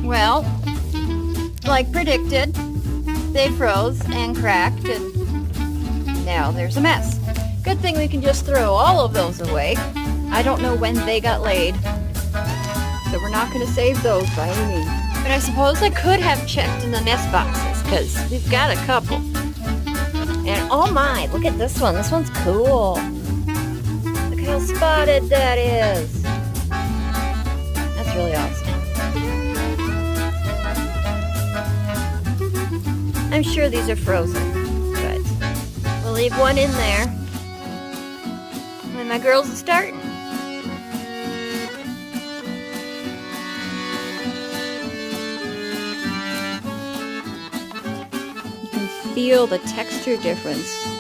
Well, like predicted, they froze and cracked, and now there's a mess. Good thing we can just throw all of those away. I don't know when they got laid, so we're not going to save those by any means. But I suppose I could have checked in the nest boxes, because we've got a couple. And oh my, look at this one. This one's cool. Look how spotted that is. That's really awesome. I'm sure these are frozen, but we'll leave one in there when my girls are starting. You can feel the texture difference